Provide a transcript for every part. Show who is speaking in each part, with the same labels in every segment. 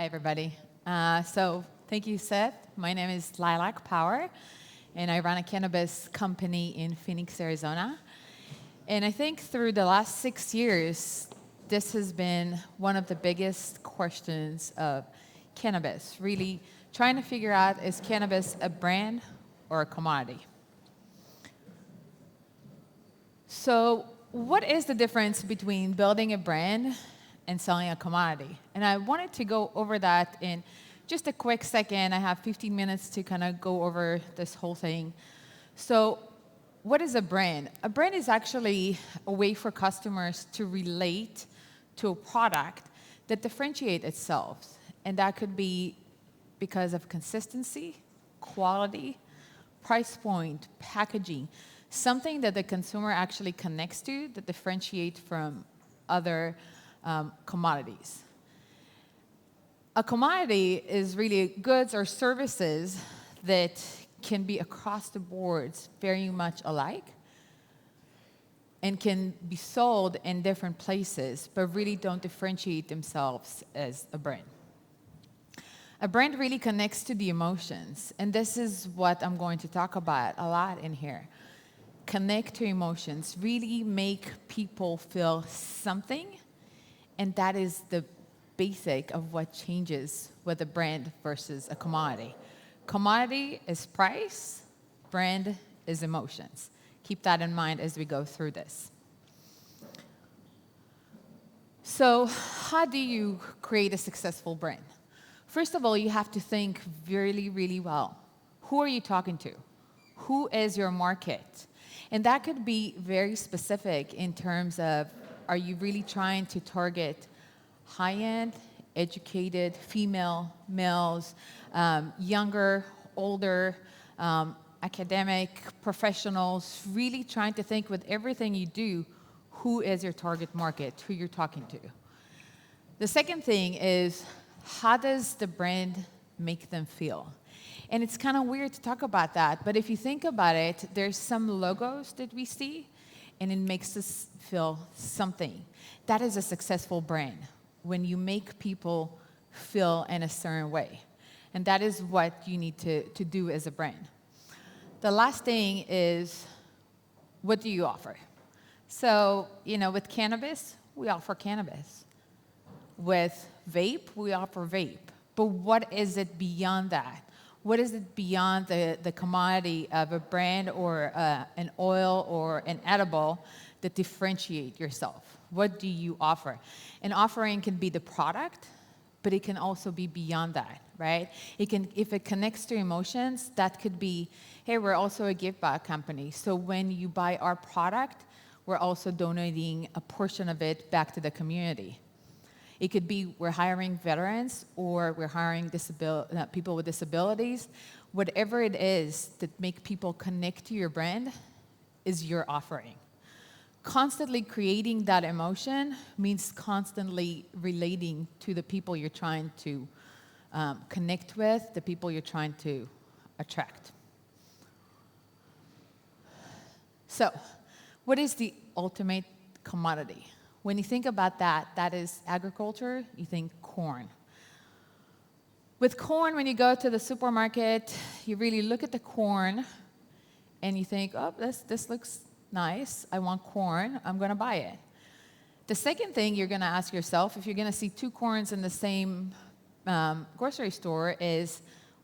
Speaker 1: Hi, everybody. Thank you, Seth. My name is Lilach Power, and I run a cannabis company in Phoenix, Arizona. And I think through the last 6 years, this has been one of the biggest questions of cannabis, really trying to figure out, is cannabis a brand or a commodity? So what is the difference between building a brand and selling a commodity? And I wanted to go over that in just a quick second. I have 15 minutes to kind of go over this whole thing. So what is a brand? A brand is actually a way for customers to relate to a product that differentiates itself. And that could be because of consistency, quality, price point, packaging, something that the consumer actually connects to that differentiates from other commodities. A commodity is really goods or services that can be across the boards very much alike and can be sold in different places, but really don't differentiate themselves as a brand. A brand really connects to the emotions, and this is what I'm going to talk about a lot in here. Connect to emotions, really make people feel something, and that is the basic of what changes with a brand versus a commodity. Commodity is price, brand is emotions. Keep that in mind as we go through this. So how do you create a successful brand? First of all, you have to think really, really well. Who are you talking to? Who is your market? And that could be very specific in terms of, are you really trying to target high-end, educated, female, males, younger, older, academic, professionals, really trying to think with everything you do, who is your target market, who you're talking to. The second thing is, how does the brand make them feel? And it's kind of weird to talk about that, but if you think about it, there's some logos that we see, and it makes us feel something. That is a successful brand, when you make people feel in a certain way. And that is what you need to do as a brand. The last thing is, what do you offer? So, with cannabis, we offer cannabis. With vape, we offer vape. But what is it beyond that? What is it beyond the commodity of a brand or an oil or an edible that differentiate yourself? What do you offer? An offering can be the product, but it can also be beyond that, right? If it connects to emotions, that could be, hey, we're also a give back company. So when you buy our product, we're also donating a portion of it back to the community. It could be we're hiring veterans or we're hiring people with disabilities. Whatever it is that make people connect to your brand is your offering. Constantly creating that emotion means constantly relating to the people you're trying to connect with, the people you're trying to attract. So, what is the ultimate commodity? When you think about that, that is agriculture, you think corn. With corn, when you go to the supermarket, you really look at the corn and you think, oh, this looks nice. I want corn. I'm going to buy it. The second thing you're going to ask yourself, if you're going to see two corns in the same grocery store, is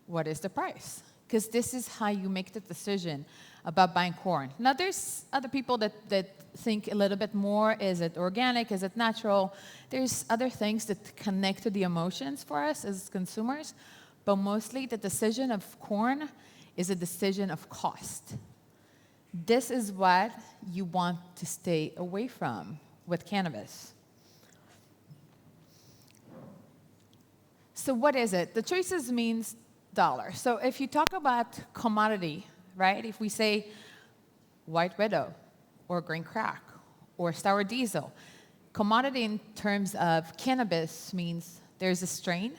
Speaker 1: what is the price? Because this is how you make the decision about buying corn. Now, there's other people that think a little bit more. Is it organic? Is it natural? There's other things that connect to the emotions for us as consumers. But mostly, the decision of corn is a decision of cost. This is what you want to stay away from with cannabis. So what is it? The choices means dollar. So if you talk about commodity, right? If we say white widow or green crack or sour diesel, commodity in terms of cannabis means there's a strain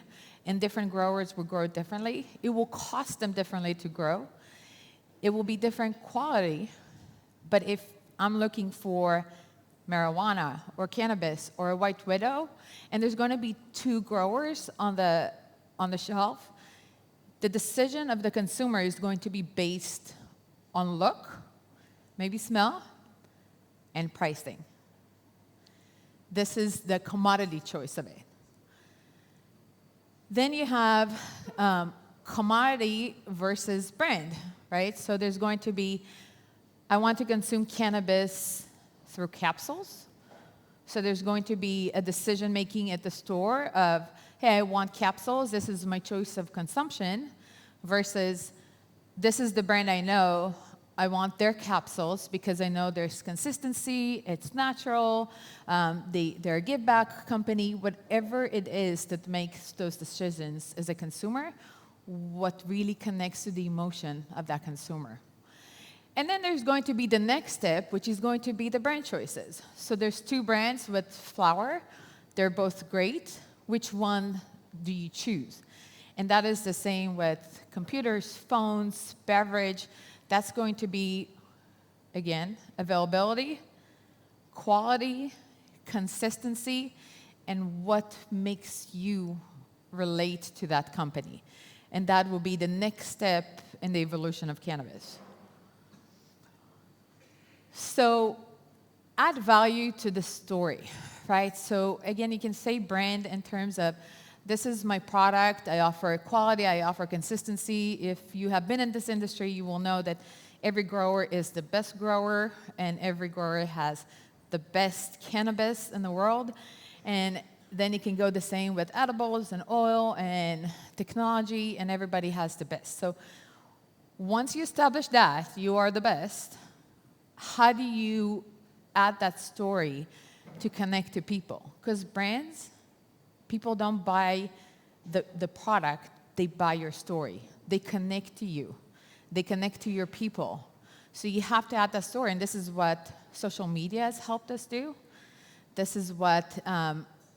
Speaker 1: and different growers will grow differently. It will cost them differently to grow. It will be different quality, but if I'm looking for marijuana or cannabis or a white widow, and there's going to be two growers on the shelf, the decision of the consumer is going to be based on look, maybe smell, and pricing. This is the commodity choice of it. Then you have commodity versus brand, right? So there's going to be, I want to consume cannabis through capsules. So there's going to be a decision making at the store of, hey, I want capsules, this is my choice of consumption, versus this is the brand I know, I want their capsules because I know there's consistency, it's natural, they're a give back company, whatever it is that makes those decisions as a consumer, what really connects to the emotion of that consumer. And then there's going to be the next step, which is going to be the brand choices. So there's two brands with flower. They're both great. Which one do you choose? And that is the same with computers, phones, beverage. That's going to be, again, availability, quality, consistency, and what makes you relate to that company. And that will be the next step in the evolution of cannabis. So add value to the story, right? So again, you can say brand in terms of, this is my product, I offer quality, I offer consistency. If you have been in this industry, you will know that every grower is the best grower, and every grower has the best cannabis in the world. And then you can go the same with edibles and oil and technology, and everybody has the best. So once you establish that you are the best, how do you add that story to connect to people? Because brands, people don't buy the product, they buy your story. They connect to you. They connect to your people. So you have to add that story, and this is what social media has helped us do. This is what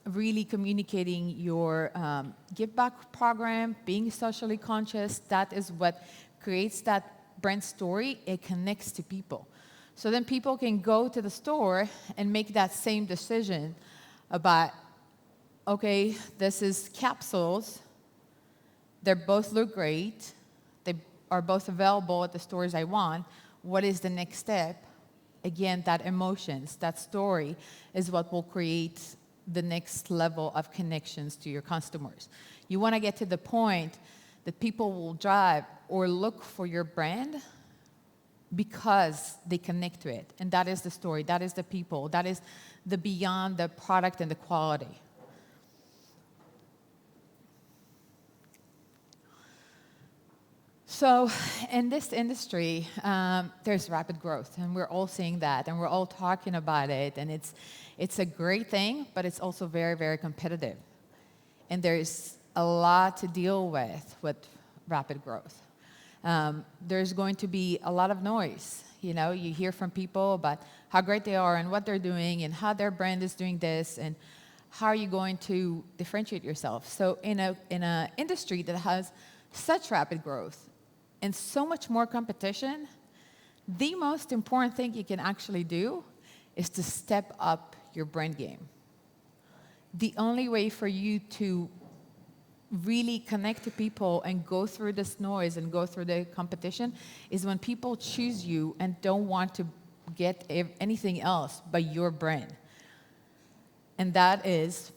Speaker 1: really communicating your give back program, being socially conscious, that is what creates that brand story. It connects to people. So then people can go to the store and make that same decision about, okay, this is capsules. They both look great. They are both available at the stores I want. What is the next step? Again, that emotions, that story is what will create the next level of connections to your customers. You want to get to the point that people will drive or look for your brand because they connect to it. And that is the story, that is the people, that is the beyond the product and the quality. So in this industry, there's rapid growth, and we're all seeing that, and we're all talking about it, and it's a great thing, but it's also very, very competitive. And there's a lot to deal with rapid growth. There's going to be a lot of noise. You know, you hear from people about how great they are and what they're doing and how their brand is doing this, and how are you going to differentiate yourself. So in a industry that has such rapid growth and so much more competition, the most important thing you can actually do is to step up your brand game. The only way for you to really connect to people and go through this noise and go through the competition is when people choose you and don't want to get anything else but your brand. And that is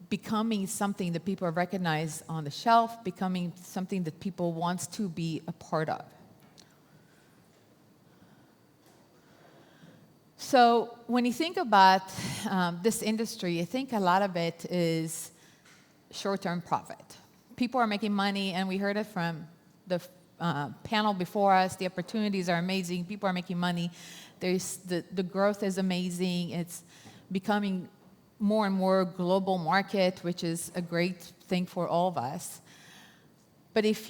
Speaker 1: becoming something that people recognize on the shelf, becoming something that people want to be a part of. So when you think about this industry, I think a lot of it is short-term profit. People are making money, and we heard it from the panel before us. The opportunities are amazing. People are making money. There's the growth is amazing. It's becoming more and more global market, which is a great thing for all of us. But if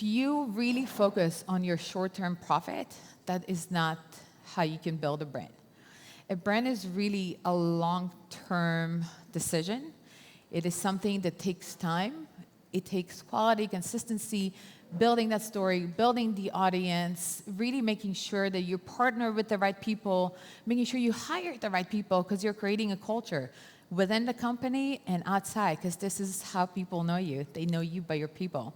Speaker 1: you really focus on your short-term profit, that is not how you can build a brand. A brand is really a long-term decision. It is something that takes time. It takes quality, consistency, building that story, building the audience, really making sure that you partner with the right people, making sure you hire the right people because you're creating a culture within the company and outside, because this is how people know you. They know you by your people.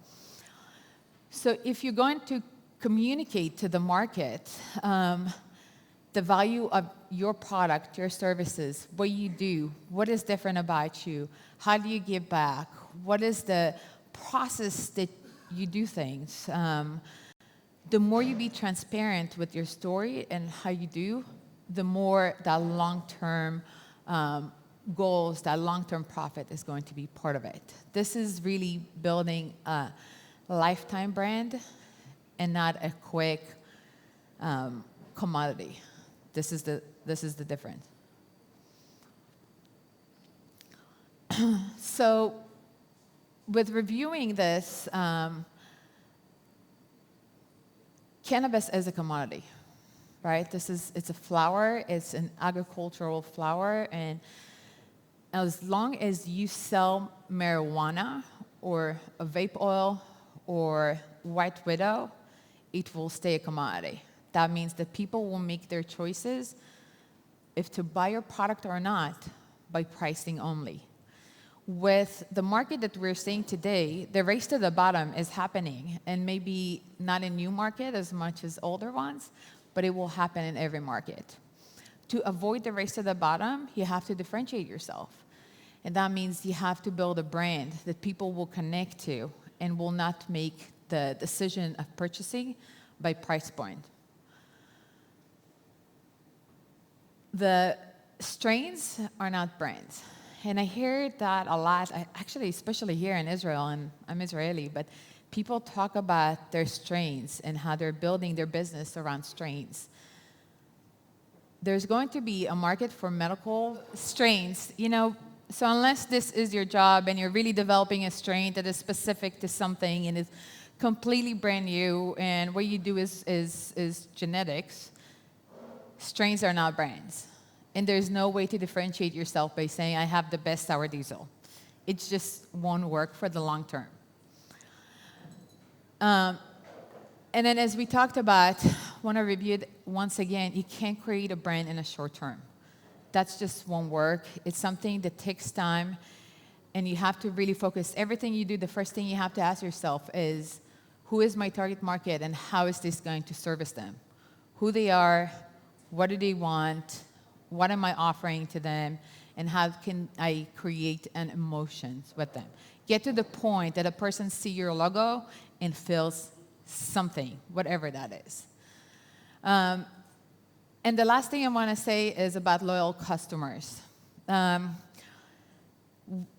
Speaker 1: So if you're going to communicate to the market the value of your product, your services, what you do, what is different about you, how do you give back, what is the process that you do things, the more you be transparent with your story and how you do, the more that long-term goals, that long-term profit is going to be part of it. This is really building a lifetime brand and not a quick commodity. This is the difference. So with reviewing this, cannabis is a commodity, right? It's a flower, it's an agricultural flower, and as long as you sell marijuana or a vape oil or white widow, it will stay a commodity. That means that people will make their choices if to buy your product or not by pricing only. With the market that we're seeing today, the race to the bottom is happening, and maybe not in new market as much as older ones, but it will happen in every market. To avoid the race to the bottom, you have to differentiate yourself. And that means you have to build a brand that people will connect to and will not make the decision of purchasing by price point. The strains are not brands. And I hear that a lot, actually, especially here in Israel, and I'm Israeli, but people talk about their strains and how they're building their business around strains. There's going to be a market for medical strains, so unless this is your job and you're really developing a strain that is specific to something and is completely brand new, and what you do is genetics, strains are not brands. And there's no way to differentiate yourself by saying, I have the best sour diesel. It just won't work for the long term. And then as we talked about, want to review it once again, you can't create a brand in a short term. That's just won't work. It's something that takes time, and you have to really focus. Everything you do, the first thing you have to ask yourself is, who is my target market and how is this going to service them? Who they are, what do they want, what am I offering to them, and how can I create an emotion with them? Get to the point that a person sees your logo and feels something, whatever that is. And the last thing I want to say is about loyal customers.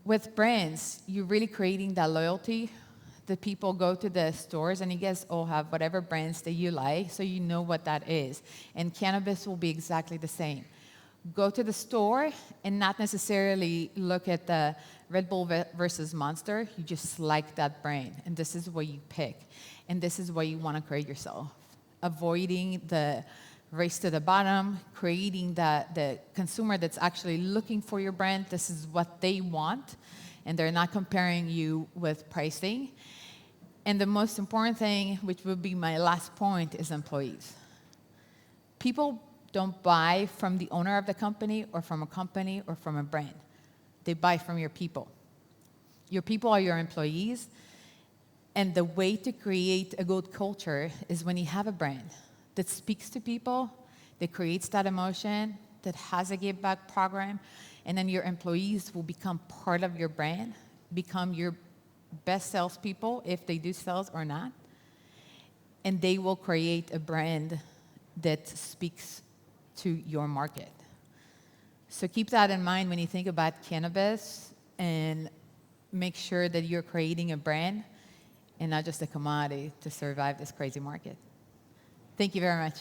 Speaker 1: With brands, you're really creating that loyalty. The people go to the stores, and you guys all have whatever brands that you like, so you know what that is. And cannabis will be exactly the same. Go to the store and not necessarily look at the Red Bull versus Monster. You just like that brand, and this is what you pick. And this is what you want to create yourself. Avoiding the race to the bottom, creating the consumer that's actually looking for your brand. This is what they want, and they're not comparing you with pricing. And the most important thing, which would be my last point, is employees. People don't buy from the owner of the company or from a brand. They buy from your people. Your people are your employees, and the way to create a good culture is when you have a brand that speaks to people, that creates that emotion, that has a give back program, and then your employees will become part of your brand, become your best salespeople if they do sales or not, and they will create a brand that speaks to your market. So keep that in mind when you think about cannabis, and make sure that you're creating a brand and not just a commodity to survive this crazy market. Thank you very much.